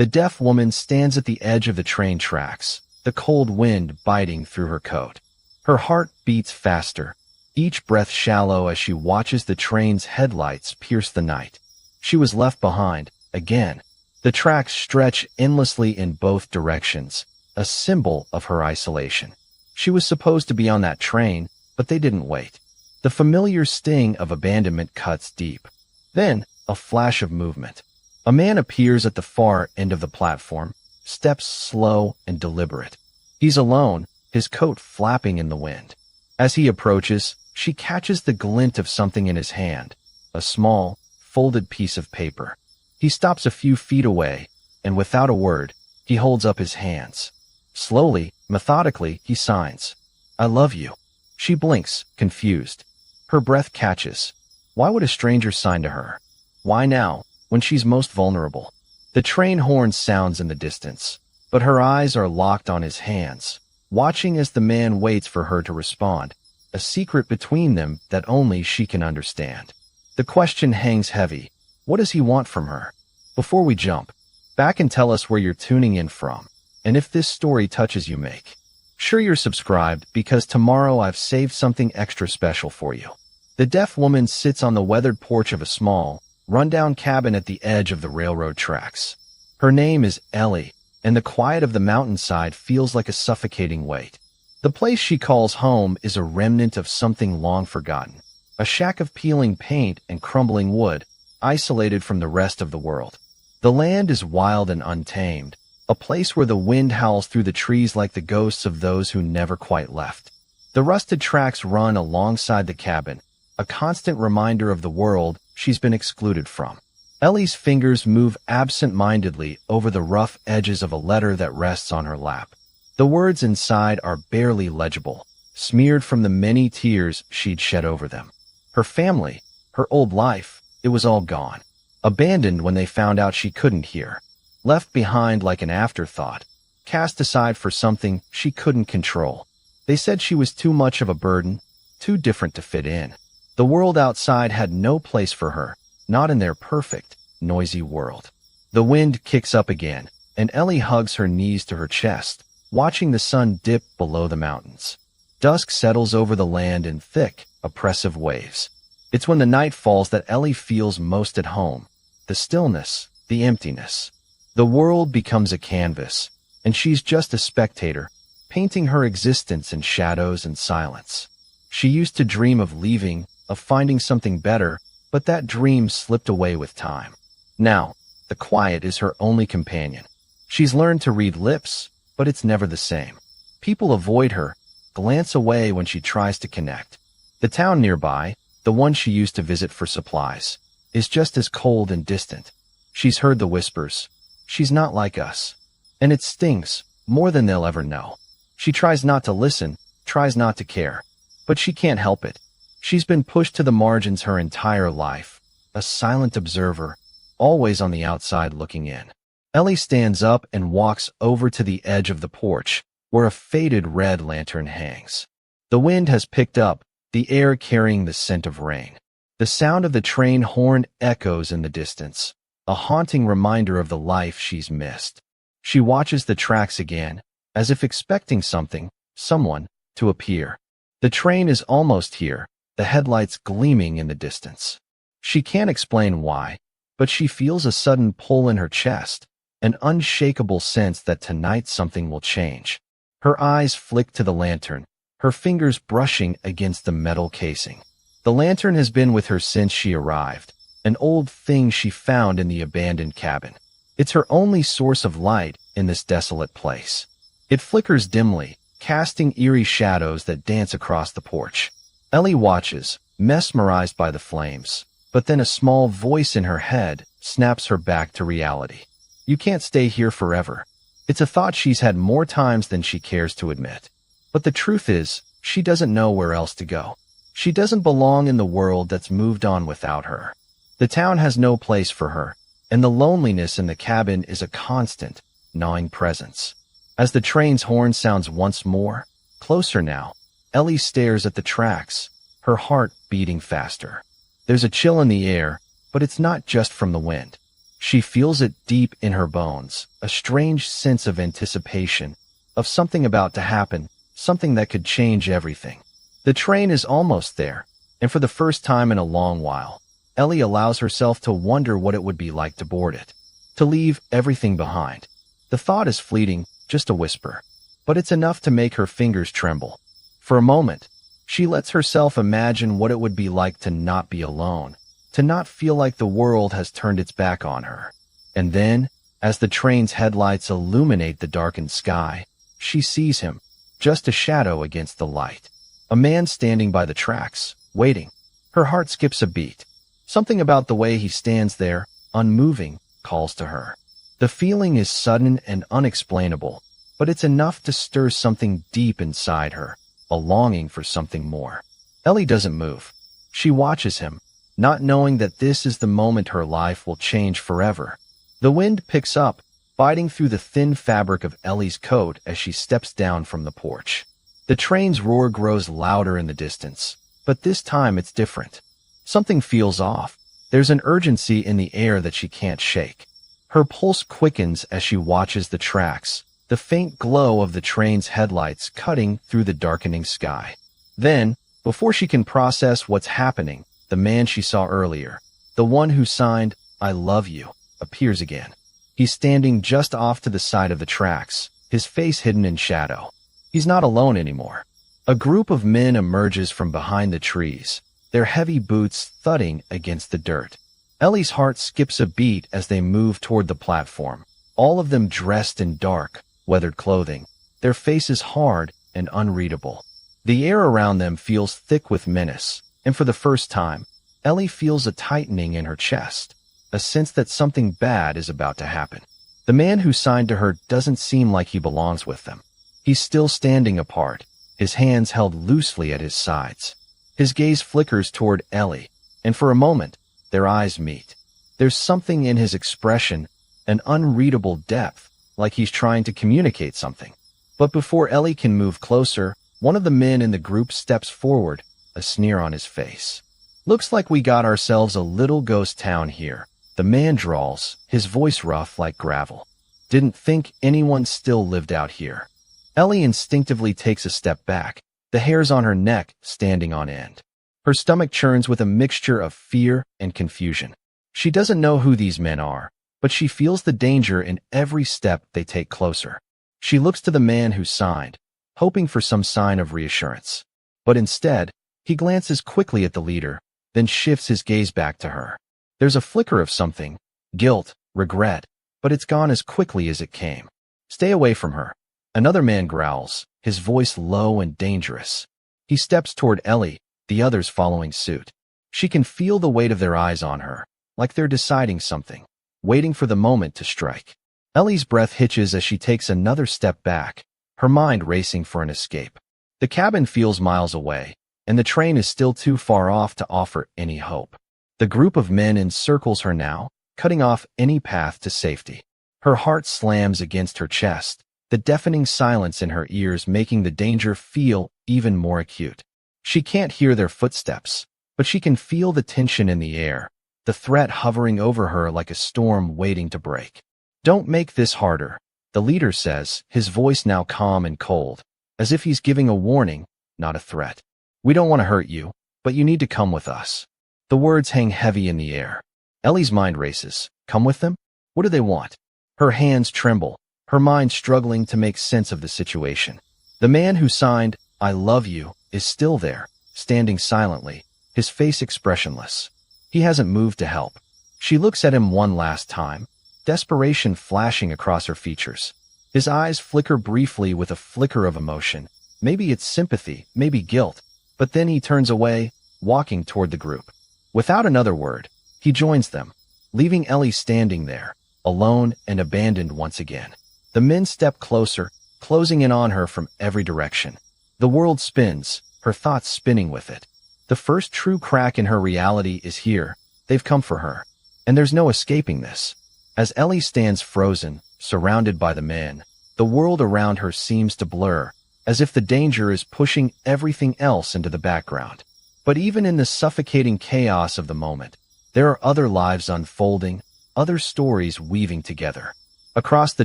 The deaf woman stands at the edge of the train tracks, the cold wind biting through her coat. Her heart beats faster, each breath shallow as she watches the train's headlights pierce the night. She was left behind, again. The tracks stretch endlessly in both directions, a symbol of her isolation. She was supposed to be on that train, but they didn't wait. The familiar sting of abandonment cuts deep. Then, a flash of movement. A man appears at the far end of the platform, steps slow and deliberate. He's alone, his coat flapping in the wind. As he approaches, she catches the glint of something in his hand, a small, folded piece of paper. He stops a few feet away, and without a word, he holds up his hands. Slowly, methodically, he signs, "I love you." She blinks, confused. Her breath catches. Why would a stranger sign to her? Why now, when she's most vulnerable? The train horn sounds in the distance, but her eyes are locked on his hands, watching as the man waits for her to respond, a secret between them that only she can understand. The question hangs heavy. What does he want from her? Before we jump, back and tell us where you're tuning in from, and if this story touches you, make sure you're subscribed, because tomorrow I've saved something extra special for you. The deaf woman sits on the weathered porch of a small, rundown cabin at the edge of the railroad tracks. Her name is Ellie, and the quiet of the mountainside feels like a suffocating weight. The place she calls home is a remnant of something long forgotten, a shack of peeling paint and crumbling wood, isolated from the rest of the world. The land is wild and untamed, a place where the wind howls through the trees like the ghosts of those who never quite left. The rusted tracks run alongside the cabin, a constant reminder of the world she's been excluded from. Ellie's fingers move absent-mindedly over the rough edges of a letter that rests on her lap. The words inside are barely legible, smeared from the many tears she'd shed over them. Her family, her old life, it was all gone. Abandoned when they found out she couldn't hear. Left behind like an afterthought. Cast aside for something she couldn't control. They said she was too much of a burden, too different to fit in. The world outside had no place for her, not in their perfect, noisy world. The wind kicks up again, and Ellie hugs her knees to her chest, watching the sun dip below the mountains. Dusk settles over the land in thick, oppressive waves. It's when the night falls that Ellie feels most at home. The stillness, the emptiness. The world becomes a canvas, and she's just a spectator, painting her existence in shadows and silence. She used to dream of leaving, of finding something better, but that dream slipped away with time. Now, the quiet is her only companion. She's learned to read lips, but it's never the same. People avoid her, glance away when she tries to connect. The town nearby, the one she used to visit for supplies, is just as cold and distant. She's heard the whispers. She's not like us. And it stings, more than they'll ever know. She tries not to listen, tries not to care. But she can't help it. She's been pushed to the margins her entire life, a silent observer, always on the outside looking in. Ellie stands up and walks over to the edge of the porch, where a faded red lantern hangs. The wind has picked up, the air carrying the scent of rain. The sound of the train horn echoes in the distance, a haunting reminder of the life she's missed. She watches the tracks again, as if expecting something, someone, to appear. The train is almost here, the headlights gleaming in the distance. She can't explain why, but she feels a sudden pull in her chest, an unshakable sense that tonight something will change. Her eyes flick to the lantern, her fingers brushing against the metal casing. The lantern has been with her since she arrived, an old thing she found in the abandoned cabin. It's her only source of light in this desolate place. It flickers dimly, casting eerie shadows that dance across the porch. Ellie watches, mesmerized by the flames, but then a small voice in her head snaps her back to reality. You can't stay here forever. It's a thought she's had more times than she cares to admit. But the truth is, she doesn't know where else to go. She doesn't belong in the world that's moved on without her. The town has no place for her, and the loneliness in the cabin is a constant, gnawing presence. As the train's horn sounds once more, closer now, Ellie stares at the tracks, her heart beating faster. There's a chill in the air, but it's not just from the wind. She feels it deep in her bones, a strange sense of anticipation, of something about to happen, something that could change everything. The train is almost there, and for the first time in a long while, Ellie allows herself to wonder what it would be like to board it, to leave everything behind. The thought is fleeting, just a whisper, but it's enough to make her fingers tremble. For a moment, she lets herself imagine what it would be like to not be alone, to not feel like the world has turned its back on her. And then, as the train's headlights illuminate the darkened sky, she sees him, just a shadow against the light. A man standing by the tracks, waiting. Her heart skips a beat. Something about the way he stands there, unmoving, calls to her. The feeling is sudden and unexplainable, but it's enough to stir something deep inside her, a longing for something more. Ellie doesn't move. She watches him, not knowing that this is the moment her life will change forever. The wind picks up, biting through the thin fabric of Ellie's coat as she steps down from the porch. The train's roar grows louder in the distance, but this time it's different. Something feels off. There's an urgency in the air that she can't shake. Her pulse quickens as she watches the tracks, the faint glow of the train's headlights cutting through the darkening sky. Then, before she can process what's happening, the man she saw earlier, the one who signed, "I love you," appears again. He's standing just off to the side of the tracks, his face hidden in shadow. He's not alone anymore. A group of men emerges from behind the trees, their heavy boots thudding against the dirt. Ellie's heart skips a beat as they move toward the platform, all of them dressed in dark, weathered clothing, their faces hard and unreadable. The air around them feels thick with menace, and for the first time, Ellie feels a tightening in her chest, a sense that something bad is about to happen. The man who signed to her doesn't seem like he belongs with them. He's still standing apart, his hands held loosely at his sides. His gaze flickers toward Ellie, and for a moment, their eyes meet. There's something in his expression, an unreadable depth, like he's trying to communicate something. But before Ellie can move closer, one of the men in the group steps forward, a sneer on his face. "Looks like we got ourselves a little ghost town here," the man drawls, his voice rough like gravel. "Didn't think anyone still lived out here." Ellie instinctively takes a step back, the hairs on her neck standing on end. Her stomach churns with a mixture of fear and confusion. She doesn't know who these men are, but she feels the danger in every step they take closer. She looks to the man who signed, hoping for some sign of reassurance. But instead, he glances quickly at the leader, then shifts his gaze back to her. There's a flicker of something, guilt, regret, but it's gone as quickly as it came. "Stay away from her." Another man growls, his voice low and dangerous. He steps toward Ellie, the others following suit. She can feel the weight of their eyes on her, like they're deciding something, waiting for the moment to strike. Ellie's breath hitches as she takes another step back, her mind racing for an escape. The cabin feels miles away, and the train is still too far off to offer any hope. The group of men encircles her now, cutting off any path to safety. Her heart slams against her chest, the deafening silence in her ears making the danger feel even more acute. She can't hear their footsteps, but she can feel the tension in the air, the threat hovering over her like a storm waiting to break. "Don't make this harder," the leader says, his voice now calm and cold, as if he's giving a warning, not a threat. "We don't want to hurt you, but you need to come with us." The words hang heavy in the air. Ellie's mind races. Come with them? What do they want? Her hands tremble, her mind struggling to make sense of the situation. The man who signed, "I love you," is still there, standing silently, his face expressionless. He hasn't moved to help. She looks at him one last time, desperation flashing across her features. His eyes flicker briefly with a flicker of emotion. Maybe it's sympathy, maybe guilt, but then he turns away, walking toward the group. Without another word, he joins them, leaving Ellie standing there, alone and abandoned once again. The men step closer, closing in on her from every direction. The world spins, her thoughts spinning with it. The first true crack in her reality is here. They've come for her, and there's no escaping this. As Ellie stands frozen, surrounded by the men, the world around her seems to blur, as if the danger is pushing everything else into the background. But even in the suffocating chaos of the moment, there are other lives unfolding, other stories weaving together. Across the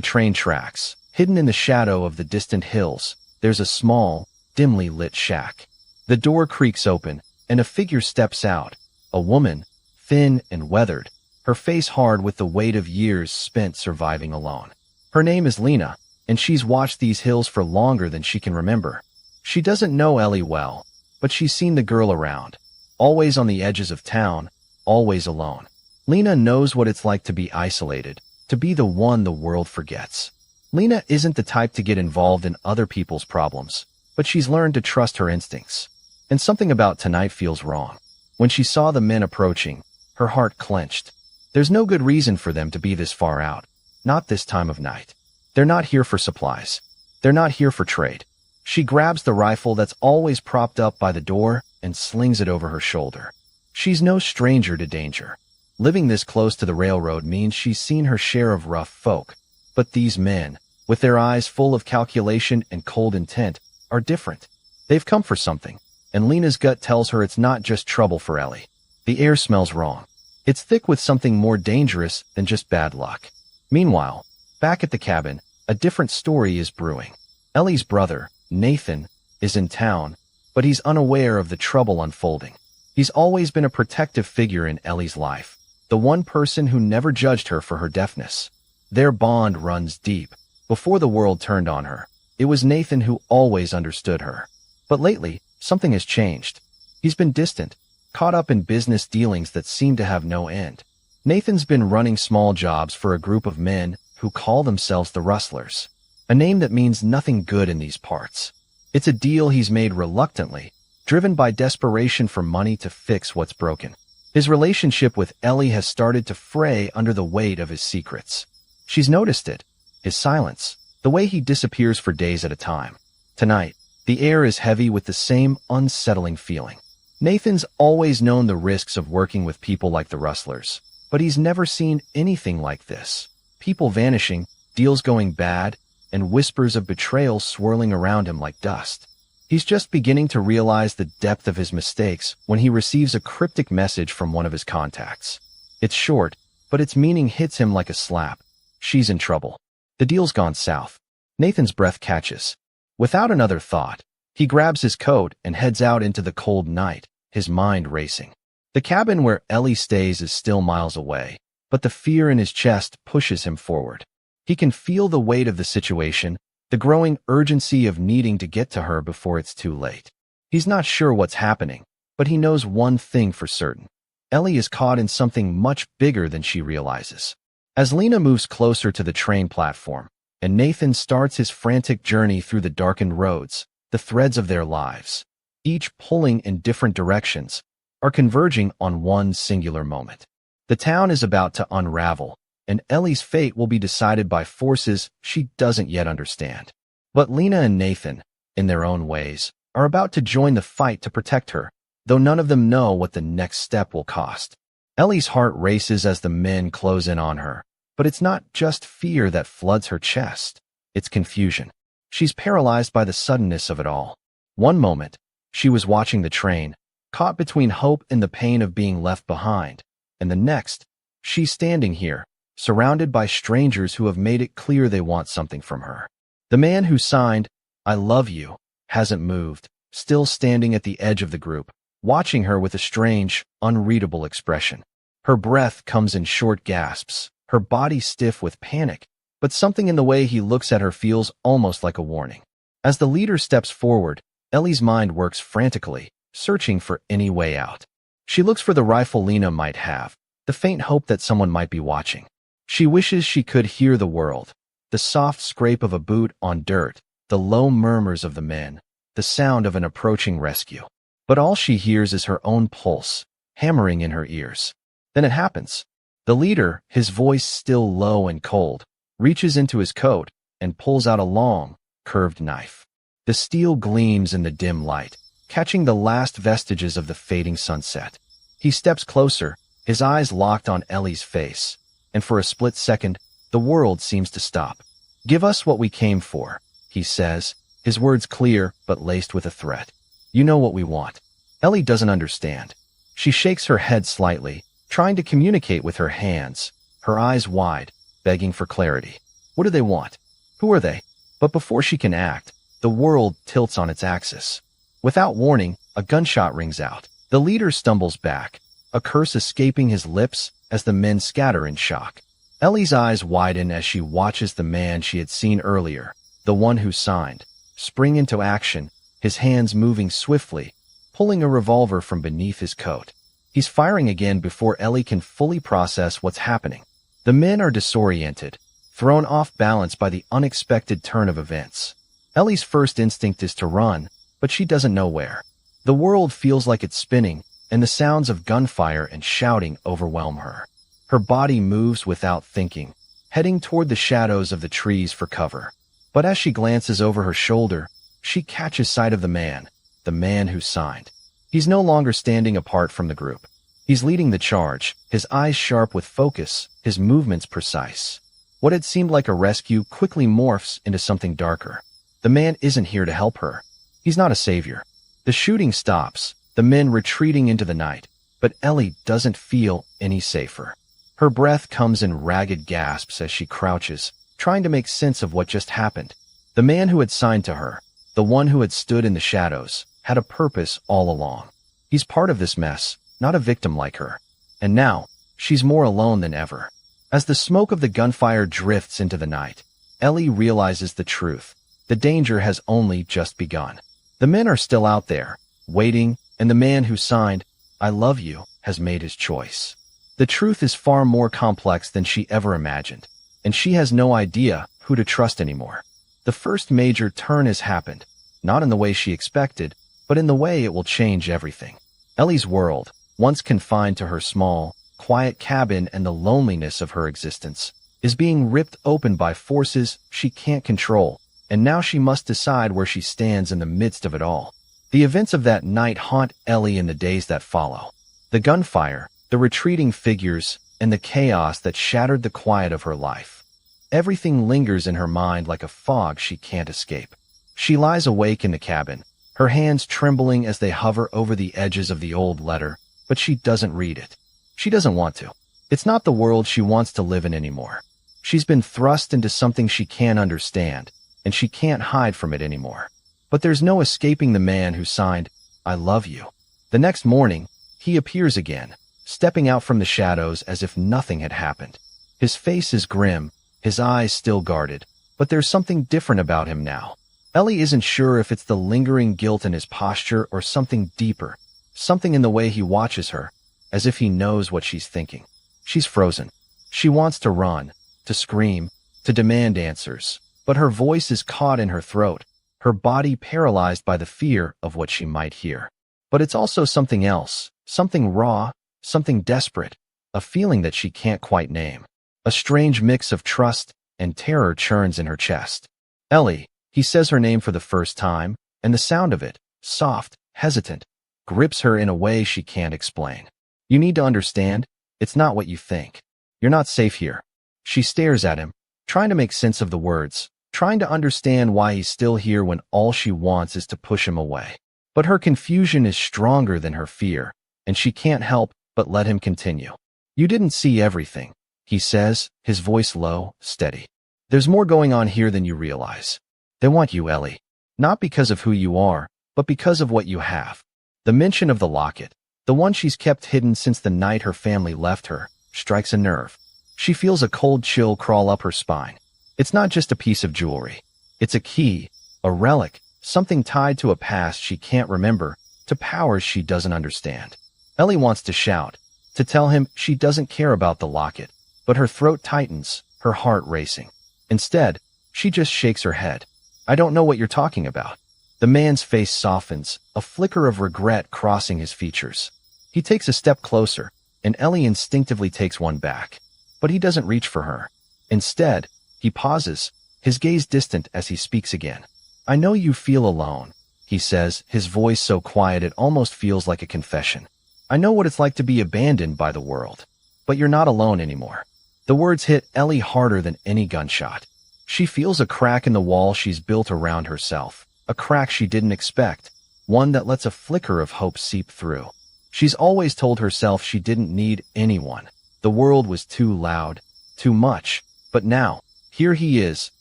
train tracks, hidden in the shadow of the distant hills, there's a small, dimly lit shack. The door creaks open, and a figure steps out, a woman, thin and weathered, her face hard with the weight of years spent surviving alone. Her name is Lena, and she's watched these hills for longer than she can remember. She doesn't know Ellie well, but she's seen the girl around, always on the edges of town, always alone. Lena knows what it's like to be isolated, to be the one the world forgets. Lena isn't the type to get involved in other people's problems, but she's learned to trust her instincts. And something about tonight feels wrong. When she saw the men approaching, her heart clenched. There's no good reason for them to be this far out, not this time of night. They're not here for supplies. They're not here for trade. She grabs the rifle that's always propped up by the door and slings it over her shoulder. She's no stranger to danger. Living this close to the railroad means she's seen her share of rough folk. But these men, with their eyes full of calculation and cold intent, are different. They've come for something, and Lena's gut tells her it's not just trouble for Ellie. The air smells wrong. It's thick with something more dangerous than just bad luck. Meanwhile, back at the cabin, a different story is brewing. Ellie's brother, Nathan, is in town, but he's unaware of the trouble unfolding. He's always been a protective figure in Ellie's life, the one person who never judged her for her deafness. Their bond runs deep. Before the world turned on her, it was Nathan who always understood her. But lately, something has changed. He's been distant, caught up in business dealings that seem to have no end. Nathan's been running small jobs for a group of men who call themselves the Rustlers, a name that means nothing good in these parts. It's a deal he's made reluctantly, driven by desperation for money to fix what's broken. His relationship with Ellie has started to fray under the weight of his secrets. She's noticed it, his silence, the way he disappears for days at a time. Tonight, the air is heavy with the same unsettling feeling. Nathan's always known the risks of working with people like the Rustlers, but he's never seen anything like this. People vanishing, deals going bad, and whispers of betrayal swirling around him like dust. He's just beginning to realize the depth of his mistakes when he receives a cryptic message from one of his contacts. It's short, but its meaning hits him like a slap. She's in trouble. The deal's gone south. Nathan's breath catches. Without another thought, he grabs his coat and heads out into the cold night, his mind racing. The cabin where Ellie stays is still miles away, but the fear in his chest pushes him forward. He can feel the weight of the situation, the growing urgency of needing to get to her before it's too late. He's not sure what's happening, but he knows one thing for certain. Ellie is caught in something much bigger than she realizes. As Lena moves closer to the train platform, and Nathan starts his frantic journey through the darkened roads, the threads of their lives, each pulling in different directions, are converging on one singular moment. The town is about to unravel, and Ellie's fate will be decided by forces she doesn't yet understand. But Lena and Nathan, in their own ways, are about to join the fight to protect her, though none of them know what the next step will cost. Ellie's heart races as the men close in on her, but it's not just fear that floods her chest. It's confusion. She's paralyzed by the suddenness of it all. One moment, she was watching the train, caught between hope and the pain of being left behind, and the next, she's standing here, surrounded by strangers who have made it clear they want something from her. The man who signed, "I love you," hasn't moved, still standing at the edge of the group, watching her with a strange, unreadable expression. Her breath comes in short gasps, her body stiff with panic, but something in the way he looks at her feels almost like a warning. As the leader steps forward, Ellie's mind works frantically, searching for any way out. She looks for the rifle Lena might have, the faint hope that someone might be watching. She wishes she could hear the world, the soft scrape of a boot on dirt, the low murmurs of the men, the sound of an approaching rescue. But all she hears is her own pulse, hammering in her ears. Then it happens. The leader, his voice still low and cold, reaches into his coat and pulls out a long, curved knife. The steel gleams in the dim light, catching the last vestiges of the fading sunset. He steps closer, his eyes locked on Ellie's face, and for a split second, the world seems to stop. "Give us what we came for," he says, his words clear but laced with a threat. "You know what we want." Ellie doesn't understand. She shakes her head slightly, trying to communicate with her hands, her eyes wide, begging for clarity. What do they want? Who are they? But before she can act, the world tilts on its axis. Without warning, a gunshot rings out. The leader stumbles back, a curse escaping his lips as the men scatter in shock. Ellie's eyes widen as she watches the man she had seen earlier, the one who signed, spring into action, his hands moving swiftly, pulling a revolver from beneath his coat. He's firing again before Ellie can fully process what's happening. The men are disoriented, thrown off balance by the unexpected turn of events. Ellie's first instinct is to run, but she doesn't know where. The world feels like it's spinning, and the sounds of gunfire and shouting overwhelm her. Her body moves without thinking, heading toward the shadows of the trees for cover. But as she glances over her shoulder, she catches sight of the man who signed. He's no longer standing apart from the group. He's leading the charge, his eyes sharp with focus, his movements precise. What had seemed like a rescue quickly morphs into something darker. The man isn't here to help her. He's not a savior. The shooting stops, the men retreating into the night, but Ellie doesn't feel any safer. Her breath comes in ragged gasps as she crouches, trying to make sense of what just happened. The man who had signed to her, the one who had stood in the shadows, had a purpose all along. He's part of this mess, not a victim like her. And now, she's more alone than ever. As the smoke of the gunfire drifts into the night, Ellie realizes the truth. The danger has only just begun. The men are still out there, waiting, and the man who signed, "I love you," has made his choice. The truth is far more complex than she ever imagined, and she has no idea who to trust anymore. The first major turn has happened, not in the way she expected, but in the way it will change everything. Ellie's world, once confined to her small, quiet cabin and the loneliness of her existence, is being ripped open by forces she can't control, and now she must decide where she stands in the midst of it all. The events of that night haunt Ellie in the days that follow. The gunfire, the retreating figures, and the chaos that shattered the quiet of her life. Everything lingers in her mind like a fog she can't escape. She lies awake in the cabin, her hands trembling as they hover over the edges of the old letter, but she doesn't read it. She doesn't want to. It's not the world she wants to live in anymore. She's been thrust into something she can't understand, and she can't hide from it anymore. But there's no escaping the man who signed, "I love you." The next morning, he appears again, stepping out from the shadows as if nothing had happened. His face is grim, his eyes still guarded, but there's something different about him now. Ellie isn't sure if it's the lingering guilt in his posture or something deeper, something in the way he watches her, as if he knows what she's thinking. She's frozen. She wants to run, to scream, to demand answers, but her voice is caught in her throat, her body paralyzed by the fear of what she might hear. But it's also something else, something raw, something desperate, a feeling that she can't quite name. A strange mix of trust and terror churns in her chest. "Ellie," he says her name for the first time, and the sound of it, soft, hesitant, grips her in a way she can't explain. "You need to understand, it's not what you think. You're not safe here." She stares at him, trying to make sense of the words, trying to understand why he's still here when all she wants is to push him away. But her confusion is stronger than her fear, and she can't help but let him continue. "You didn't see everything," he says, his voice low, steady. "There's more going on here than you realize. They want you, Ellie. Not because of who you are, but because of what you have." The mention of the locket, the one she's kept hidden since the night her family left her, strikes a nerve. She feels a cold chill crawl up her spine. It's not just a piece of jewelry. It's a key, a relic, something tied to a past she can't remember, to powers she doesn't understand. Ellie wants to shout, to tell him she doesn't care about the locket, but her throat tightens, her heart racing. Instead, she just shakes her head. "I don't know what you're talking about." The man's face softens, a flicker of regret crossing his features. He takes a step closer, and Ellie instinctively takes one back. But he doesn't reach for her. Instead, he pauses, his gaze distant as he speaks again. "I know you feel alone," he says, his voice so quiet it almost feels like a confession. "I know what it's like to be abandoned by the world. But you're not alone anymore." The words hit Ellie harder than any gunshot. She feels a crack in the wall she's built around herself, a crack she didn't expect, one that lets a flicker of hope seep through. She's always told herself she didn't need anyone. The world was too loud, too much. But now, here he is,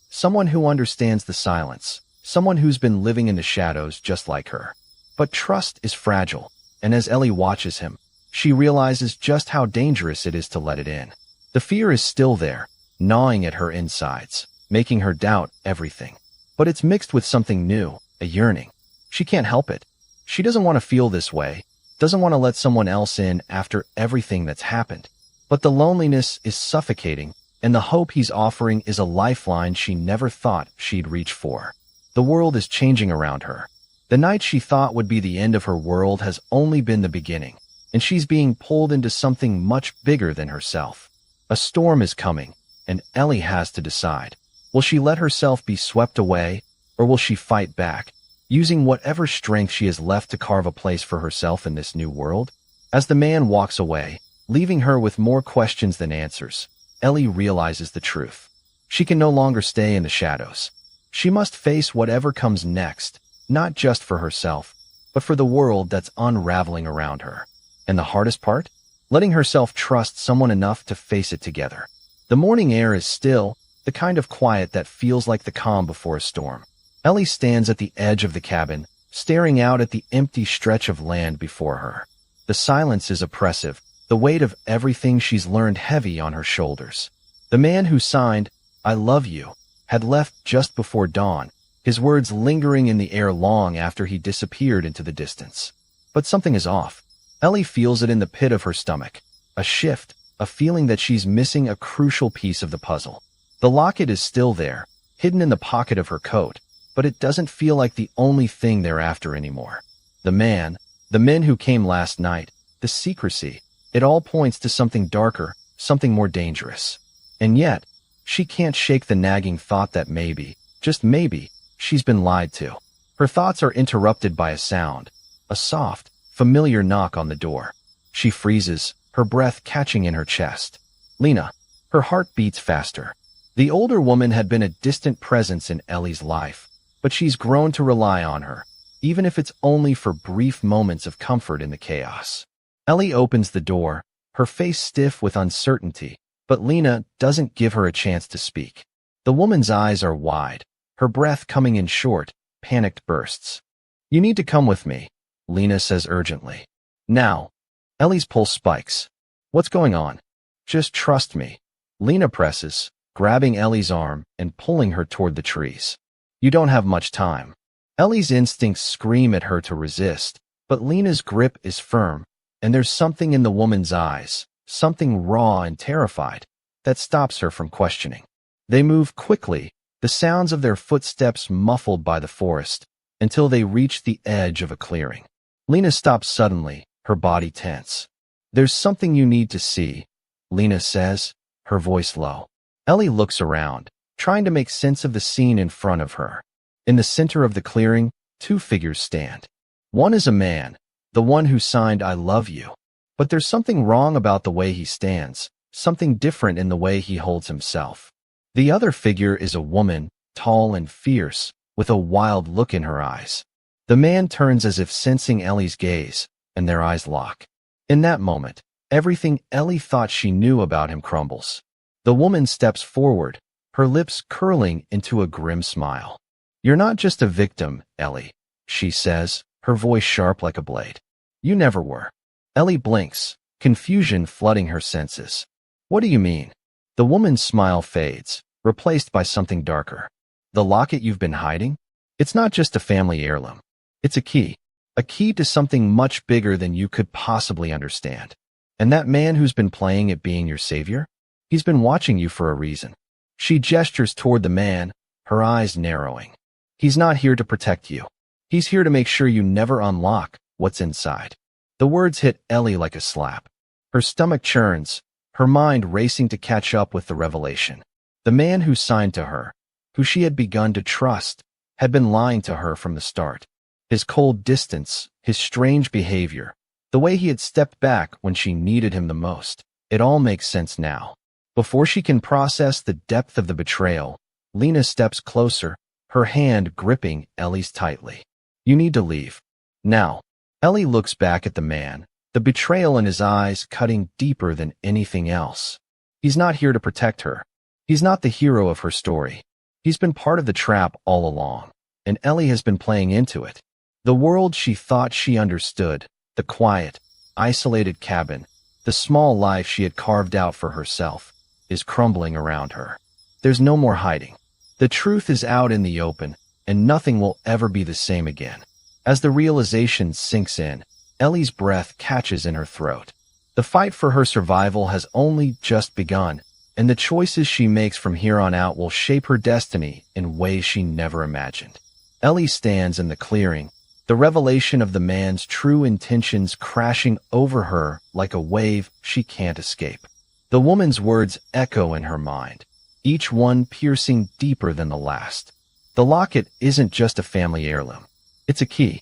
someone who understands the silence, someone who's been living in the shadows just like her. But trust is fragile, and as Ellie watches him, she realizes just how dangerous it is to let it in. The fear is still there, gnawing at her insides, making her doubt everything. But it's mixed with something new, a yearning. She can't help it. She doesn't want to feel this way, doesn't want to let someone else in after everything that's happened. But the loneliness is suffocating, and the hope he's offering is a lifeline she never thought she'd reach for. The world is changing around her. The night she thought would be the end of her world has only been the beginning, and she's being pulled into something much bigger than herself. A storm is coming, and Ellie has to decide. Will she let herself be swept away, or will she fight back, using whatever strength she has left to carve a place for herself in this new world? As the man walks away, leaving her with more questions than answers, Ellie realizes the truth. She can no longer stay in the shadows. She must face whatever comes next, not just for herself, but for the world that's unraveling around her. And the hardest part? Letting herself trust someone enough to face it together. The morning air is still, the kind of quiet that feels like the calm before a storm. Ellie stands at the edge of the cabin, staring out at the empty stretch of land before her. The silence is oppressive, the weight of everything she's learned heavy on her shoulders. The man who signed, "I love you," had left just before dawn, his words lingering in the air long after he disappeared into the distance. But something is off. Ellie feels it in the pit of her stomach. A shift, a feeling that she's missing a crucial piece of the puzzle. The locket is still there, hidden in the pocket of her coat, but it doesn't feel like the only thing they're after anymore. The men who came last night, the secrecy, it all points to something darker, something more dangerous. And yet, she can't shake the nagging thought that maybe, just maybe, she's been lied to. Her thoughts are interrupted by a sound, a soft, familiar knock on the door. She freezes, her breath catching in her chest. Lena. Her heart beats faster. The older woman had been a distant presence in Ellie's life, but she's grown to rely on her, even if it's only for brief moments of comfort in the chaos. Ellie opens the door, her face stiff with uncertainty, but Lena doesn't give her a chance to speak. The woman's eyes are wide, her breath coming in short, panicked bursts. "You need to come with me," Lena says urgently. "Now." Ellie's pulse spikes. "What's going on?" "Just trust me." Lena presses, grabbing Ellie's arm and pulling her toward the trees. "You don't have much time." Ellie's instincts scream at her to resist, but Lena's grip is firm, and there's something in the woman's eyes, something raw and terrified, that stops her from questioning. They move quickly, the sounds of their footsteps muffled by the forest, until they reach the edge of a clearing. Lena stops suddenly, her body tense. "There's something you need to see," Lena says, her voice low. Ellie looks around, trying to make sense of the scene in front of her. In the center of the clearing, two figures stand. One is a man, the one who signed "I love you." But there's something wrong about the way he stands, something different in the way he holds himself. The other figure is a woman, tall and fierce, with a wild look in her eyes. The man turns as if sensing Ellie's gaze, and their eyes lock. In that moment, everything Ellie thought she knew about him crumbles. The woman steps forward, her lips curling into a grim smile. "You're not just a victim, Ellie," she says, her voice sharp like a blade. "You never were." Ellie blinks, confusion flooding her senses. "What do you mean?" The woman's smile fades, replaced by something darker. "The locket you've been hiding? It's not just a family heirloom. It's a key to something much bigger than you could possibly understand. And that man who's been playing at being your savior? He's been watching you for a reason." She gestures toward the man, her eyes narrowing. "He's not here to protect you. He's here to make sure you never unlock what's inside." The words hit Ellie like a slap. Her stomach churns, her mind racing to catch up with the revelation. The man who signed to her, who she had begun to trust, had been lying to her from the start. His cold distance, his strange behavior, the way he had stepped back when she needed him the most, it all makes sense now. Before she can process the depth of the betrayal, Lena steps closer, her hand gripping Ellie's tightly. "You need to leave. Now." Ellie looks back at the man, the betrayal in his eyes cutting deeper than anything else. He's not here to protect her. He's not the hero of her story. He's been part of the trap all along, and Ellie has been playing into it. The world she thought she understood, the quiet, isolated cabin, the small life she had carved out for herself, is crumbling around her. There's no more hiding. The truth is out in the open, and nothing will ever be the same again. As the realization sinks in, Ellie's breath catches in her throat. The fight for her survival has only just begun, and the choices she makes from here on out will shape her destiny in ways she never imagined. Ellie stands in the clearing, the revelation of the man's true intentions crashing over her like a wave she can't escape. The woman's words echo in her mind, each one piercing deeper than the last. The locket isn't just a family heirloom. It's a key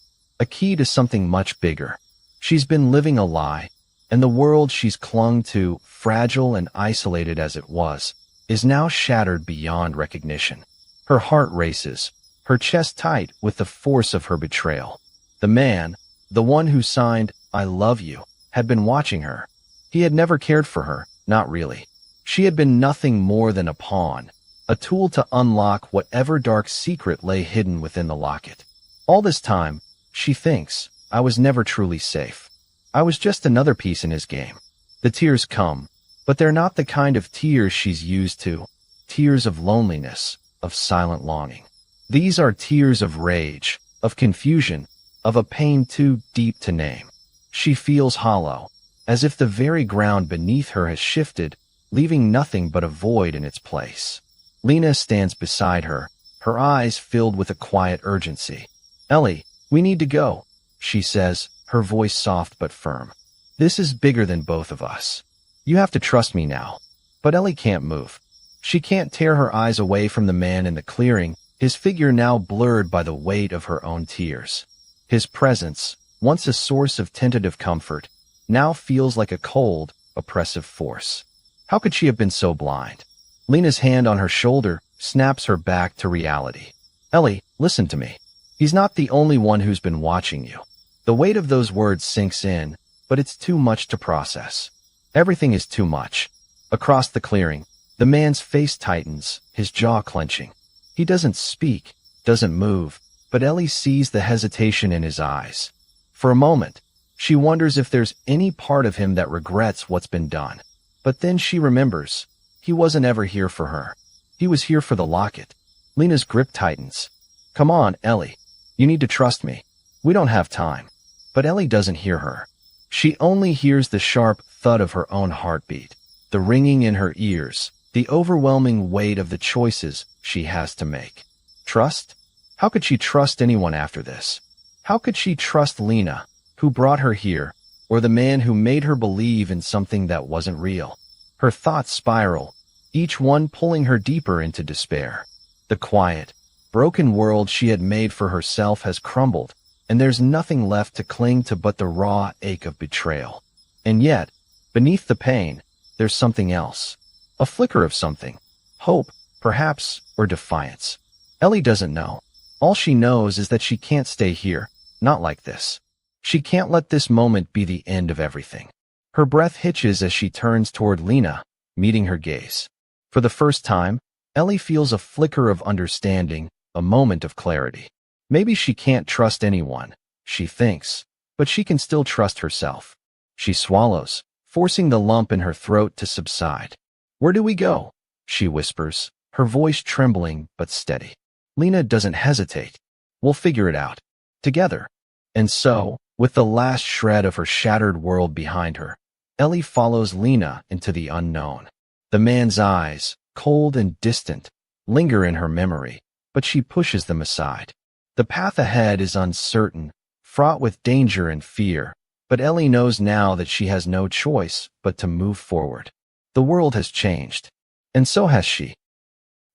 to something much bigger. She's been living a lie, and the world she's clung to, fragile and isolated as it was, is now shattered beyond recognition. Her heart races, her chest tight with the force of her betrayal. The man, the one who signed, "I love you," had been watching her. He had never cared for her, not really. She had been nothing more than a pawn, a tool to unlock whatever dark secret lay hidden within the locket. All this time, she thinks, I was never truly safe. I was just another piece in his game. The tears come, but they're not the kind of tears she's used to. Tears of loneliness, of silent longing. These are tears of rage, of confusion, of a pain too deep to name. She feels hollow, as if the very ground beneath her has shifted, leaving nothing but a void in its place. Lena stands beside her, her eyes filled with a quiet urgency. "Ellie, we need to go," she says, her voice soft but firm. "This is bigger than both of us. You have to trust me now." But Ellie can't move. She can't tear her eyes away from the man in the clearing, his figure now blurred by the weight of her own tears. His presence, once a source of tentative comfort, now feels like a cold, oppressive force. How could she have been so blind? Lena's hand on her shoulder snaps her back to reality. "Ellie, listen to me. He's not the only one who's been watching you." The weight of those words sinks in, but it's too much to process. Everything is too much. Across the clearing, the man's face tightens, his jaw clenching. He doesn't speak, doesn't move, but Ellie sees the hesitation in his eyes. For a moment, she wonders if there's any part of him that regrets what's been done. But then she remembers, he wasn't ever here for her. He was here for the locket. Lena's grip tightens. "Come on, Ellie. You need to trust me. We don't have time." But Ellie doesn't hear her. She only hears the sharp thud of her own heartbeat, the ringing in her ears, the overwhelming weight of the choices she has to make. Trust? How could she trust anyone after this? How could she trust Lena, who brought her here, or the man who made her believe in something that wasn't real? Her thoughts spiral, each one pulling her deeper into despair. The quiet, broken world she had made for herself has crumbled, and there's nothing left to cling to but the raw ache of betrayal. And yet, beneath the pain, there's something else. A flicker of something. Hope, perhaps, or defiance. Ellie doesn't know. All she knows is that she can't stay here, not like this. She can't let this moment be the end of everything. Her breath hitches as she turns toward Lena, meeting her gaze. For the first time, Ellie feels a flicker of understanding, a moment of clarity. Maybe she can't trust anyone, she thinks, but she can still trust herself. She swallows, forcing the lump in her throat to subside. "Where do we go?" she whispers, her voice trembling but steady. Lena doesn't hesitate. "We'll figure it out. Together." And so, with the last shred of her shattered world behind her, Ellie follows Lena into the unknown. The man's eyes, cold and distant, linger in her memory, but she pushes them aside. The path ahead is uncertain, fraught with danger and fear, but Ellie knows now that she has no choice but to move forward. The world has changed, and so has she.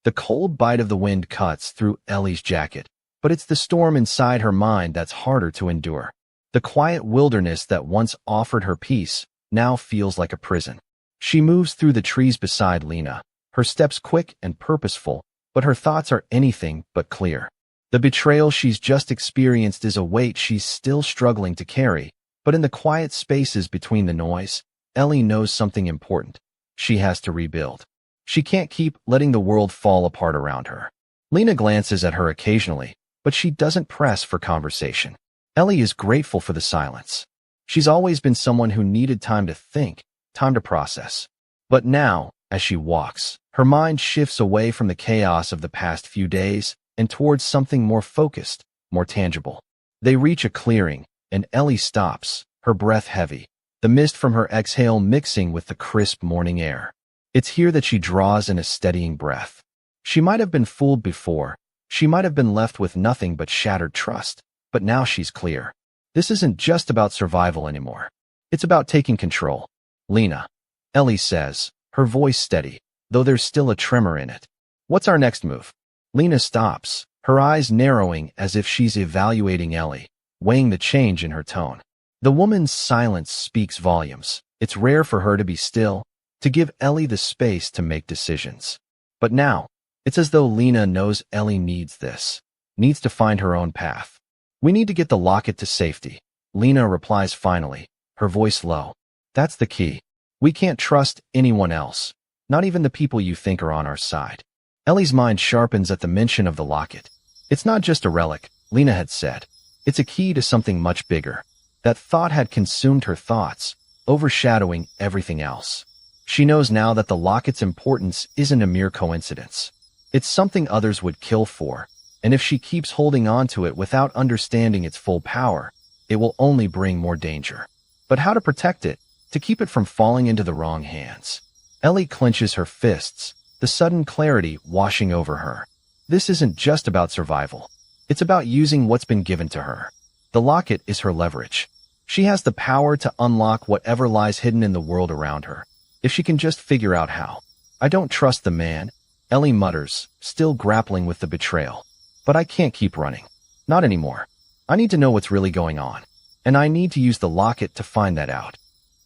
The cold bite of the wind cuts through Ellie's jacket, but it's the storm inside her mind that's harder to endure. The quiet wilderness that once offered her peace now feels like a prison. She moves through the trees beside Lena, her steps quick and purposeful, but her thoughts are anything but clear. The betrayal she's just experienced is a weight she's still struggling to carry, but in the quiet spaces between the noise, Ellie knows something important. She has to rebuild. She can't keep letting the world fall apart around her. Lena glances at her occasionally, but she doesn't press for conversation. Ellie is grateful for the silence. She's always been someone who needed time to think, time to process. But now, as she walks, her mind shifts away from the chaos of the past few days and towards something more focused, more tangible. They reach a clearing, and Ellie stops, her breath heavy, the mist from her exhale mixing with the crisp morning air. It's here that she draws in a steadying breath. She might have been fooled before. She might have been left with nothing but shattered trust. But now she's clear. This isn't just about survival anymore. It's about taking control. Lena, Ellie says, her voice steady, though there's still a tremor in it. What's our next move? Lena stops, her eyes narrowing as if she's evaluating Ellie, weighing the change in her tone. The woman's silence speaks volumes. It's rare for her to be still, to give Ellie the space to make decisions. But now, it's as though Lena knows Ellie needs this, needs to find her own path. We need to get the locket to safety, Lena replies finally, her voice low. That's the key. We can't trust anyone else, not even the people you think are on our side. Ellie's mind sharpens at the mention of the locket. It's not just a relic, Lena had said. It's a key to something much bigger. That thought had consumed her thoughts, overshadowing everything else. She knows now that the locket's importance isn't a mere coincidence. It's something others would kill for, and if she keeps holding on to it without understanding its full power, it will only bring more danger. But how to protect it, to keep it from falling into the wrong hands? Ellie clenches her fists, the sudden clarity washing over her. This isn't just about survival. It's about using what's been given to her. The locket is her leverage. She has the power to unlock whatever lies hidden in the world around her, if she can just figure out how. I don't trust the man, Ellie mutters, still grappling with the betrayal. But I can't keep running. Not anymore. I need to know what's really going on. And I need to use the locket to find that out.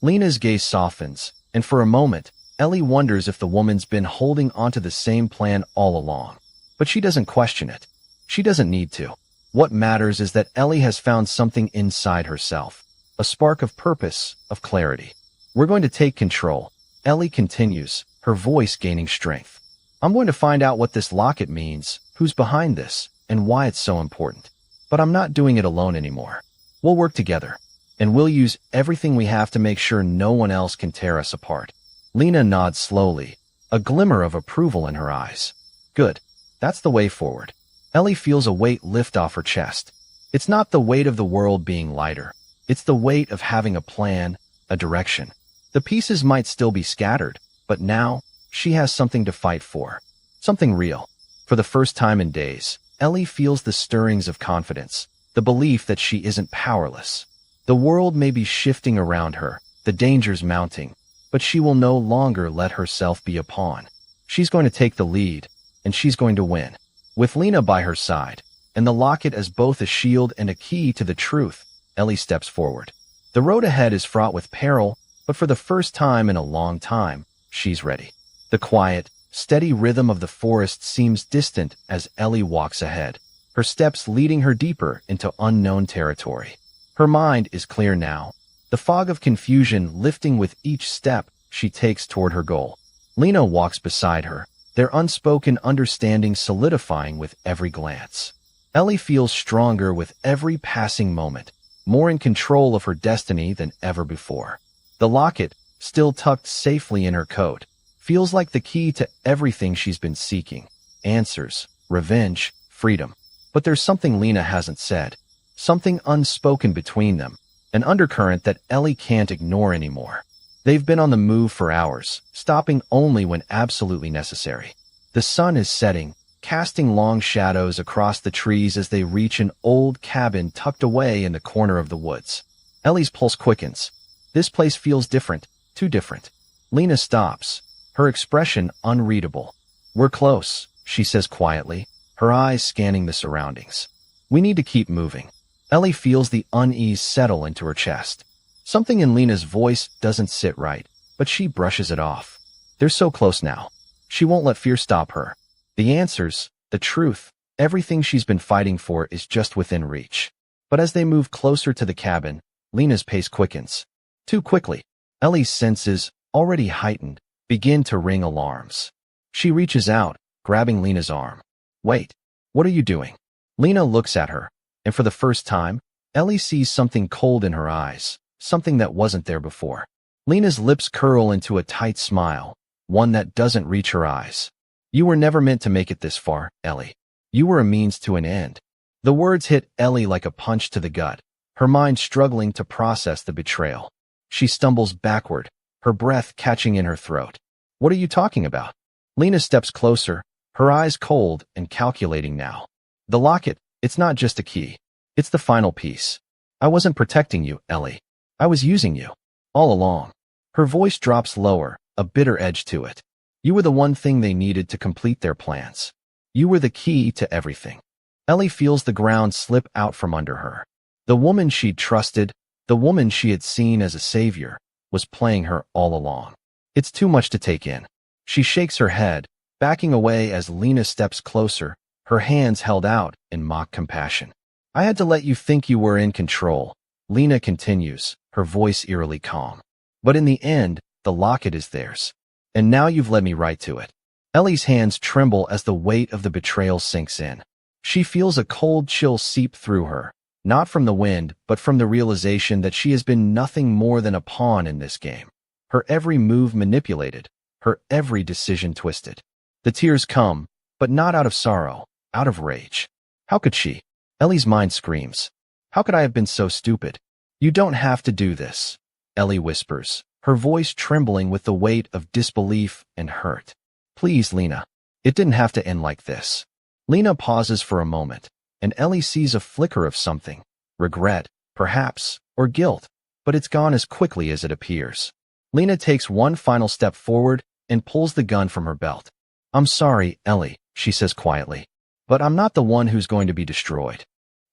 Lena's gaze softens, and for a moment, Ellie wonders if the woman's been holding onto the same plan all along. But she doesn't question it. She doesn't need to. What matters is that Ellie has found something inside herself. A spark of purpose, of clarity. We're going to take control, Ellie continues, her voice gaining strength. I'm going to find out what this locket means, who's behind this, and why it's so important. But I'm not doing it alone anymore. We'll work together, and we'll use everything we have to make sure no one else can tear us apart. Lena nods slowly, a glimmer of approval in her eyes. Good. That's the way forward. Ellie feels a weight lift off her chest. It's not the weight of the world being lighter. It's the weight of having a plan, a direction. The pieces might still be scattered, but now, she has something to fight for. Something real. For the first time in days, Ellie feels the stirrings of confidence, the belief that she isn't powerless. The world may be shifting around her, the dangers mounting, but she will no longer let herself be a pawn. She's going to take the lead, and she's going to win. With Lena by her side, and the locket as both a shield and a key to the truth, Ellie steps forward. The road ahead is fraught with peril, but for the first time in a long time, she's ready. The quiet, steady rhythm of the forest seems distant as Ellie walks ahead, her steps leading her deeper into unknown territory. Her mind is clear now, the fog of confusion lifting with each step she takes toward her goal. Lena walks beside her, their unspoken understanding solidifying with every glance. Ellie feels stronger with every passing moment, more in control of her destiny than ever before. The locket, still tucked safely in her coat, feels like the key to everything she's been seeking. Answers, revenge, freedom. But there's something Lena hasn't said, something unspoken between them, an undercurrent that Ellie can't ignore anymore. They've been on the move for hours, stopping only when absolutely necessary. The sun is setting, casting long shadows across the trees as they reach an old cabin tucked away in the corner of the woods. Ellie's pulse quickens. This place feels different, too different. Lena stops, her expression unreadable. We're close, she says quietly, her eyes scanning the surroundings. We need to keep moving. Ellie feels the unease settle into her chest. Something in Lena's voice doesn't sit right, but she brushes it off. They're so close now. She won't let fear stop her. The answers, the truth, everything she's been fighting for is just within reach. But as they move closer to the cabin, Lena's pace quickens. Too quickly. Ellie's senses, already heightened, begin to ring alarms. She reaches out, grabbing Lena's arm. Wait, what are you doing? Lena looks at her, and for the first time, Ellie sees something cold in her eyes, something that wasn't there before. Lena's lips curl into a tight smile, one that doesn't reach her eyes. You were never meant to make it this far, Ellie. You were a means to an end. The words hit Ellie like a punch to the gut, her mind struggling to process the betrayal. She stumbles backward, her breath catching in her throat. What are you talking about? Lena steps closer, her eyes cold and calculating now. The locket, it's not just a key. It's the final piece. I wasn't protecting you, Ellie. I was using you. All along. Her voice drops lower, a bitter edge to it. You were the one thing they needed to complete their plans. You were the key to everything. Ellie feels the ground slip out from under her. The woman she'd trusted, the woman she had seen as a savior, was playing her all along. It's too much to take in. She shakes her head, backing away as Lena steps closer, her hands held out in mock compassion. I had to let you think you were in control, Lena continues, her voice eerily calm. But in the end, the locket is theirs. And now you've led me right to it. Ellie's hands tremble as the weight of the betrayal sinks in. She feels a cold chill seep through her, not from the wind, but from the realization that she has been nothing more than a pawn in this game. Her every move manipulated, her every decision twisted. The tears come, but not out of sorrow, out of rage. How could she? Ellie's mind screams. How could I have been so stupid? You don't have to do this, Ellie whispers, her voice trembling with the weight of disbelief and hurt. Please, Lena. It didn't have to end like this. Lena pauses for a moment, and Ellie sees a flicker of something. Regret, perhaps, or guilt, but it's gone as quickly as it appears. Lena takes one final step forward and pulls the gun from her belt. I'm sorry, Ellie, she says quietly, but I'm not the one who's going to be destroyed.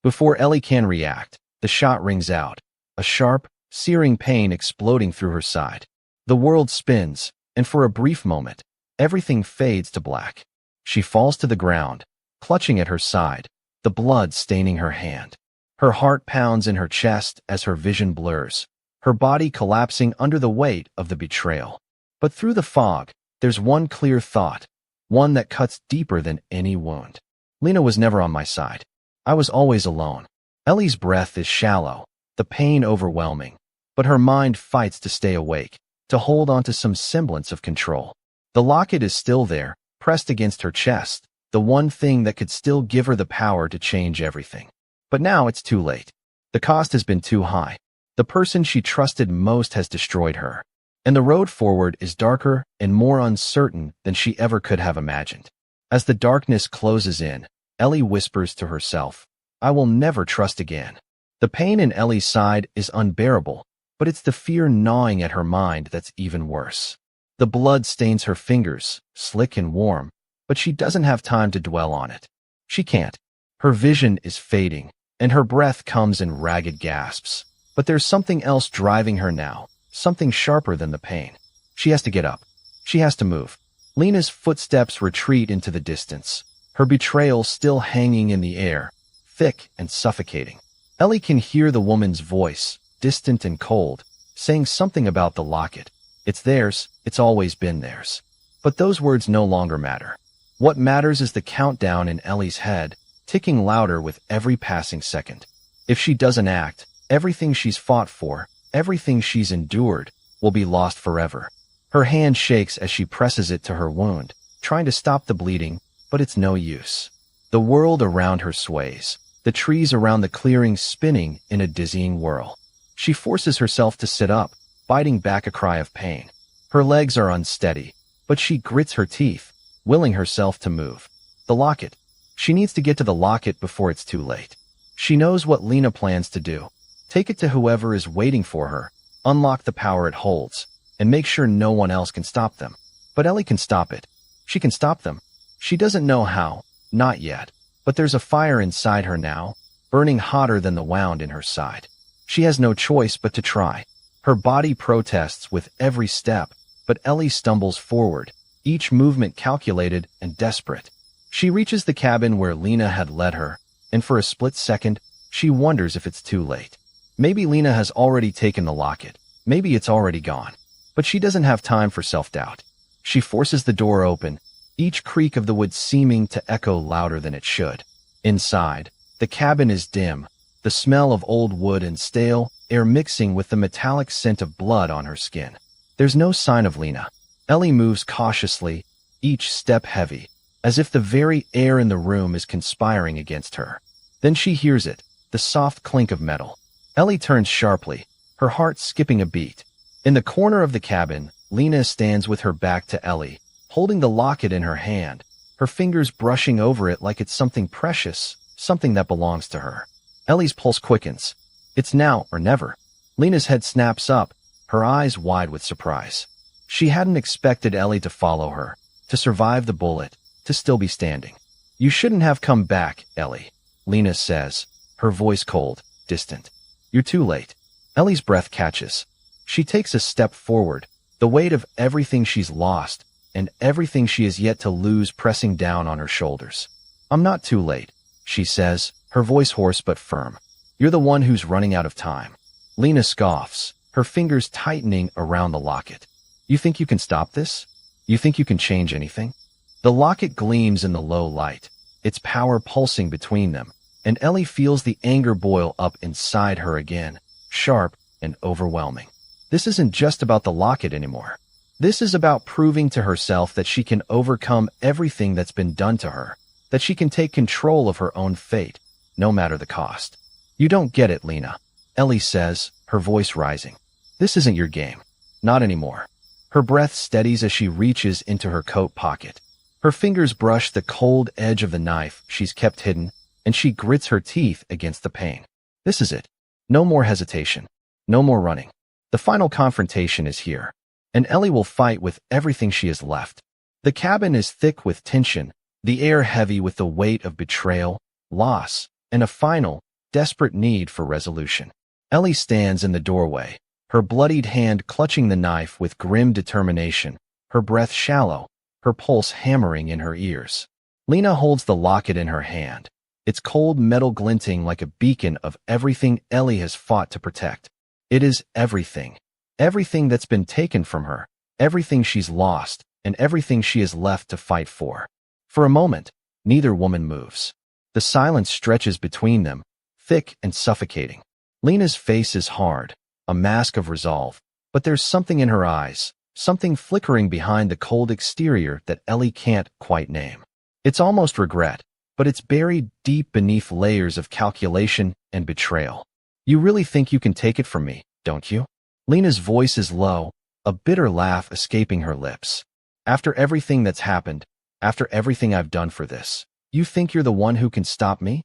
Before Ellie can react, the shot rings out, a sharp, searing pain exploding through her side. The world spins, and for a brief moment, everything fades to black. She falls to the ground, clutching at her side, the blood staining her hand. Her heart pounds in her chest as her vision blurs, her body collapsing under the weight of the betrayal. But through the fog, there's one clear thought, one that cuts deeper than any wound. Lena was never on my side. I was always alone. Ellie's breath is shallow, the pain overwhelming, but her mind fights to stay awake, to hold on to some semblance of control. The locket is still there, pressed against her chest, the one thing that could still give her the power to change everything. But now it's too late. The cost has been too high. The person she trusted most has destroyed her. And the road forward is darker and more uncertain than she ever could have imagined. As the darkness closes in, Ellie whispers to herself, I will never trust again. The pain in Ellie's side is unbearable, but it's the fear gnawing at her mind that's even worse. The blood stains her fingers, slick and warm, but she doesn't have time to dwell on it. She can't. Her vision is fading, and her breath comes in ragged gasps. But there's something else driving her now, something sharper than the pain. She has to get up. She has to move. Lena's footsteps retreat into the distance, her betrayal still hanging in the air, thick and suffocating. Ellie can hear the woman's voice, distant and cold, saying something about the locket. It's theirs, it's always been theirs. But those words no longer matter. What matters is the countdown in Ellie's head, ticking louder with every passing second. If she doesn't act, everything she's fought for, everything she's endured, will be lost forever. Her hand shakes as she presses it to her wound, trying to stop the bleeding, but it's no use. The world around her sways, the trees around the clearing spinning in a dizzying whirl. She forces herself to sit up, biting back a cry of pain. Her legs are unsteady, but she grits her teeth, willing herself to move. The locket. She needs to get to the locket before it's too late. She knows what Lena plans to do. Take it to whoever is waiting for her, unlock the power it holds, and make sure no one else can stop them. But Ellie can stop it. She can stop them. She doesn't know how, not yet, but there's a fire inside her now, burning hotter than the wound in her side. She has no choice but to try. Her body protests with every step, but Ellie stumbles forward, each movement calculated and desperate. She reaches the cabin where Lena had led her, and for a split second, she wonders if it's too late. Maybe Lena has already taken the locket. Maybe it's already gone. But she doesn't have time for self-doubt. She forces the door open, each creak of the wood seeming to echo louder than it should. Inside, the cabin is dim, the smell of old wood and stale air mixing with the metallic scent of blood on her skin. There's no sign of Lena. Ellie moves cautiously, each step heavy, as if the very air in the room is conspiring against her. Then she hears it, the soft clink of metal. Ellie turns sharply, her heart skipping a beat. In the corner of the cabin, Lena stands with her back to Ellie, holding the locket in her hand, her fingers brushing over it like it's something precious, something that belongs to her. Ellie's pulse quickens. It's now or never. Lena's head snaps up, her eyes wide with surprise. She hadn't expected Ellie to follow her, to survive the bullet, to still be standing. You shouldn't have come back, Ellie, Lena says, her voice cold, distant. You're too late. Ellie's breath catches. She takes a step forward, the weight of everything she's lost and everything she is yet to lose pressing down on her shoulders. I'm not too late, she says, her voice hoarse but firm. You're the one who's running out of time. Lena scoffs, her fingers tightening around the locket. You think you can stop this? You think you can change anything? The locket gleams in the low light, its power pulsing between them, and Ellie feels the anger boil up inside her again, sharp and overwhelming. This isn't just about the locket anymore. This is about proving to herself that she can overcome everything that's been done to her, that she can take control of her own fate, no matter the cost. You don't get it, Lena, Ellie says, her voice rising. This isn't your game. Not anymore. Her breath steadies as she reaches into her coat pocket. Her fingers brush the cold edge of the knife she's kept hidden, and she grits her teeth against the pain. This is it. No more hesitation. No more running. The final confrontation is here, and Ellie will fight with everything she has left. The cabin is thick with tension, the air heavy with the weight of betrayal, loss, and a final, desperate need for resolution. Ellie stands in the doorway, her bloodied hand clutching the knife with grim determination, her breath shallow, her pulse hammering in her ears. Lena holds the locket in her hand, its cold metal glinting like a beacon of everything Ellie has fought to protect. It is everything. Everything that's been taken from her, everything she's lost, and everything she is left to fight for. For a moment, neither woman moves. The silence stretches between them, thick and suffocating. Lena's face is hard, a mask of resolve, but there's something in her eyes, something flickering behind the cold exterior that Ellie can't quite name. It's almost regret, but it's buried deep beneath layers of calculation and betrayal. You really think you can take it from me, don't you? Lena's voice is low, a bitter laugh escaping her lips. After everything that's happened, after everything I've done for this, you think you're the one who can stop me?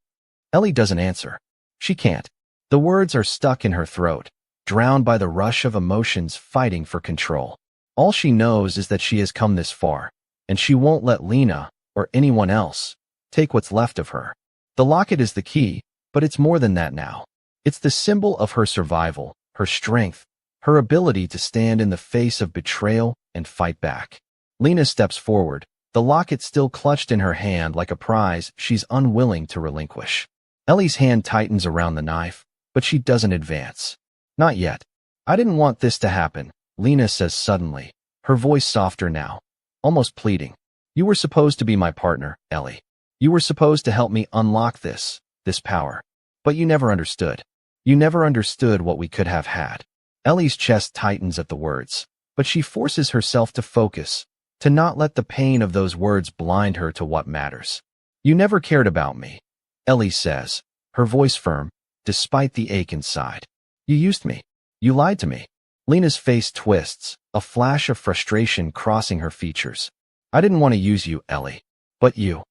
Ellie doesn't answer. She can't. The words are stuck in her throat, drowned by the rush of emotions fighting for control. All she knows is that she has come this far, and she won't let Lena, or anyone else, take what's left of her. The locket is the key, but it's more than that now. It's the symbol of her survival, her strength, her ability to stand in the face of betrayal and fight back. Lena steps forward, the locket still clutched in her hand like a prize she's unwilling to relinquish. Ellie's hand tightens around the knife, but she doesn't advance. Not yet. I didn't want this to happen, Lena says suddenly, her voice softer now, almost pleading. You were supposed to be my partner, Ellie. You were supposed to help me unlock this power. But you never understood. You never understood what we could have had. Ellie's chest tightens at the words, but she forces herself to focus, to not let the pain of those words blind her to what matters. You never cared about me, Ellie says, her voice firm, despite the ache inside. You used me. You lied to me. Lena's face twists, a flash of frustration crossing her features. I didn't want to use you, Ellie. But you.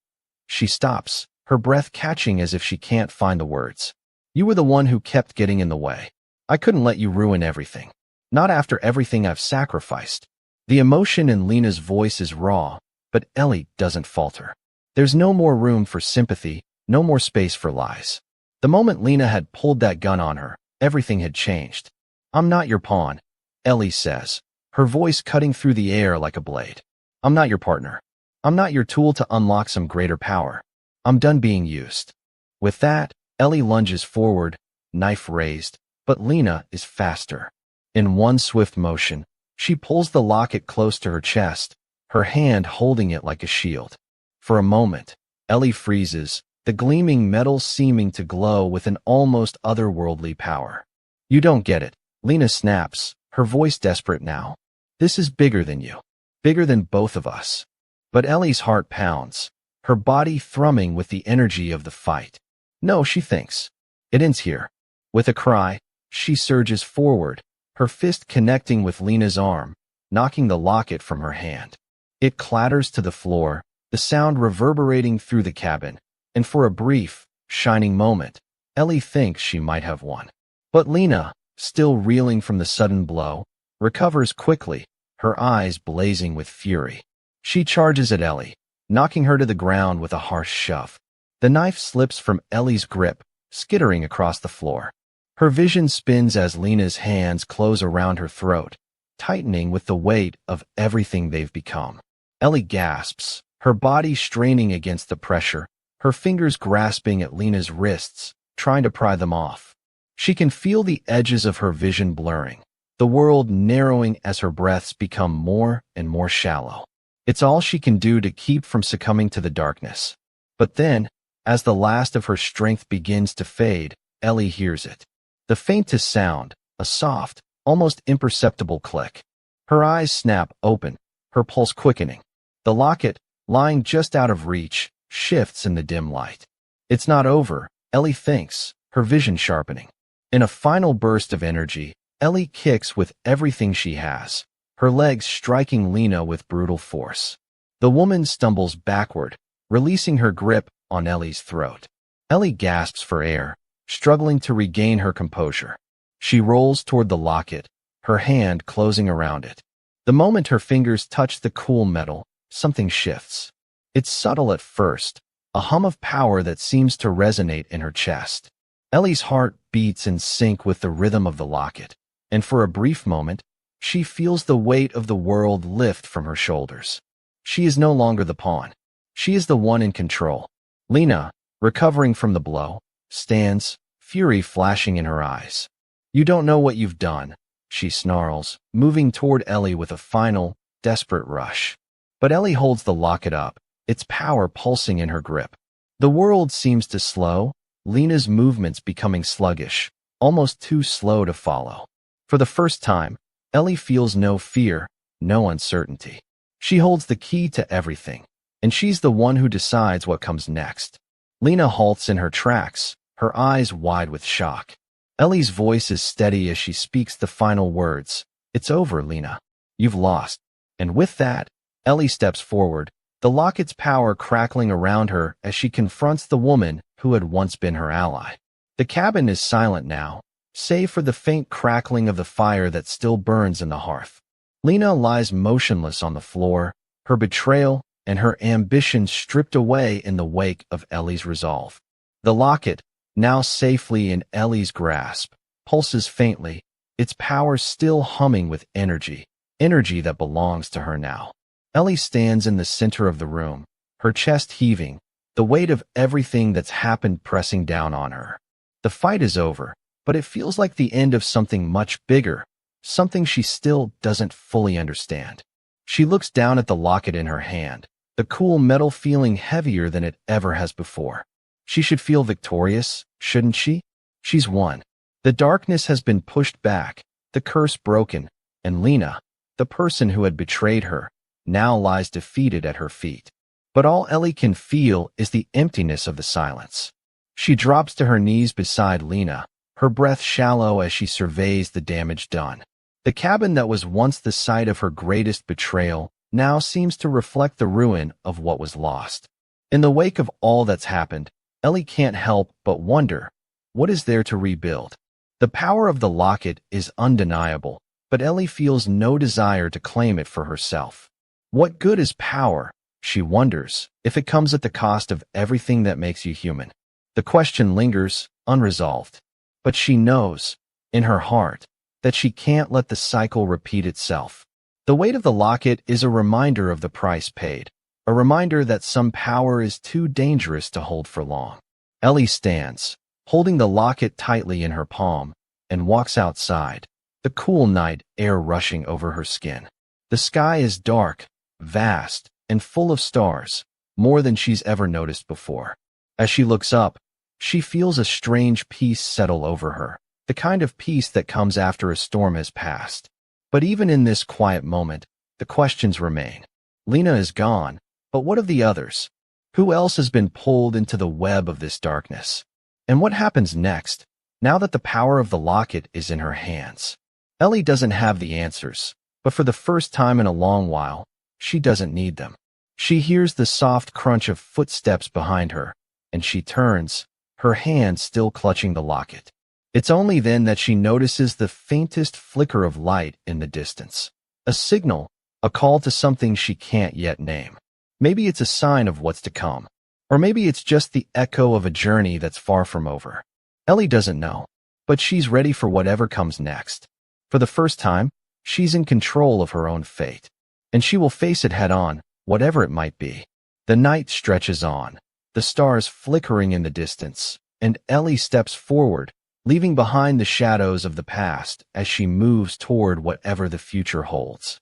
She stops, her breath catching as if she can't find the words. You were the one who kept getting in the way. I couldn't let you ruin everything. Not after everything I've sacrificed. The emotion in Lena's voice is raw, but Ellie doesn't falter. There's no more room for sympathy, no more space for lies. The moment Lena had pulled that gun on her, everything had changed. I'm not your pawn, Ellie says, her voice cutting through the air like a blade. I'm not your partner. I'm not your tool to unlock some greater power. I'm done being used. With that, Ellie lunges forward, knife raised, but Lena is faster. In one swift motion, she pulls the locket close to her chest, her hand holding it like a shield. For a moment, Ellie freezes, the gleaming metal seeming to glow with an almost otherworldly power. "You don't get it," Lena snaps, her voice desperate now. "This is bigger than you. Bigger than both of us." But Ellie's heart pounds, her body thrumming with the energy of the fight. "No," she thinks. "It ends here." With a cry, she surges forward, her fist connecting with Lena's arm, knocking the locket from her hand. It clatters to the floor, the sound reverberating through the cabin, and for a brief, shining moment, Ellie thinks she might have won. But Lena, still reeling from the sudden blow, recovers quickly, her eyes blazing with fury. She charges at Ellie, knocking her to the ground with a harsh shove. The knife slips from Ellie's grip, skittering across the floor. Her vision spins as Lena's hands close around her throat, tightening with the weight of everything they've become. Ellie gasps, her body straining against the pressure, her fingers grasping at Lena's wrists, trying to pry them off. She can feel the edges of her vision blurring, the world narrowing as her breaths become more and more shallow. It's all she can do to keep from succumbing to the darkness. But then, as the last of her strength begins to fade, Ellie hears it. The faintest sound, a soft, almost imperceptible click. Her eyes snap open, her pulse quickening. The locket, lying just out of reach, shifts in the dim light. It's not over, Ellie thinks, her vision sharpening. In a final burst of energy, Ellie kicks with everything she has, her legs striking Lena with brutal force. The woman stumbles backward, releasing her grip on Ellie's throat. Ellie gasps for air, struggling to regain her composure. She rolls toward the locket, her hand closing around it. The moment her fingers touch the cool metal, something shifts. It's subtle at first, a hum of power that seems to resonate in her chest. Ellie's heart beats in sync with the rhythm of the locket, and for a brief moment, she feels the weight of the world lift from her shoulders. She is no longer the pawn. She is the one in control. Lena, recovering from the blow, stands, fury flashing in her eyes. "You don't know what you've done," she snarls, moving toward Ellie with a final, desperate rush. But Ellie holds the locket up, its power pulsing in her grip. The world seems to slow, Lena's movements becoming sluggish, almost too slow to follow. For the first time, Ellie feels no fear, no uncertainty. She holds the key to everything, and she's the one who decides what comes next. Lena halts in her tracks, her eyes wide with shock. Ellie's voice is steady as she speaks the final words. "It's over, Lena. You've lost." And with that, Ellie steps forward, the locket's power crackling around her as she confronts the woman who had once been her ally. The cabin is silent now, save for the faint crackling of the fire that still burns in the hearth. Lena lies motionless on the floor, her betrayal and her ambition stripped away in the wake of Ellie's resolve. The locket, now safely in Ellie's grasp, pulses faintly, its power still humming with energy that belongs to her now. Ellie stands in the center of the room, her chest heaving, the weight of everything that's happened pressing down on her. The fight is over, but it feels like the end of something much bigger, something she still doesn't fully understand. She looks down at the locket in her hand, the cool metal feeling heavier than it ever has before. She should feel victorious, shouldn't she? She's won. The darkness has been pushed back, the curse broken, and Lena, the person who had betrayed her, now lies defeated at her feet. But all Ellie can feel is the emptiness of the silence. She drops to her knees beside Lena, her breath shallow as she surveys the damage done. The cabin that was once the site of her greatest betrayal now seems to reflect the ruin of what was lost. In the wake of all that's happened, Ellie can't help but wonder, what is there to rebuild? The power of the locket is undeniable, but Ellie feels no desire to claim it for herself. What good is power, she wonders, if it comes at the cost of everything that makes you human? The question lingers, unresolved. But she knows, in her heart, that she can't let the cycle repeat itself. The weight of the locket is a reminder of the price paid, a reminder that some power is too dangerous to hold for long. Ellie stands, holding the locket tightly in her palm, and walks outside, the cool night air rushing over her skin. The sky is dark, vast, and full of stars, more than she's ever noticed before. As she looks up, she feels a strange peace settle over her, the kind of peace that comes after a storm has passed. But even in this quiet moment, the questions remain. Lena is gone, but what of the others? Who else has been pulled into the web of this darkness? And what happens next, now that the power of the locket is in her hands? Ellie doesn't have the answers, but for the first time in a long while, she doesn't need them. She hears the soft crunch of footsteps behind her, and she turns, her hand still clutching the locket. It's only then that she notices the faintest flicker of light in the distance. A signal, a call to something she can't yet name. Maybe it's a sign of what's to come. Or maybe it's just the echo of a journey that's far from over. Ellie doesn't know, but she's ready for whatever comes next. For the first time, she's in control of her own fate. And she will face it head-on, whatever it might be. The night stretches on, the stars flickering in the distance, and Ellie steps forward, leaving behind the shadows of the past as she moves toward whatever the future holds.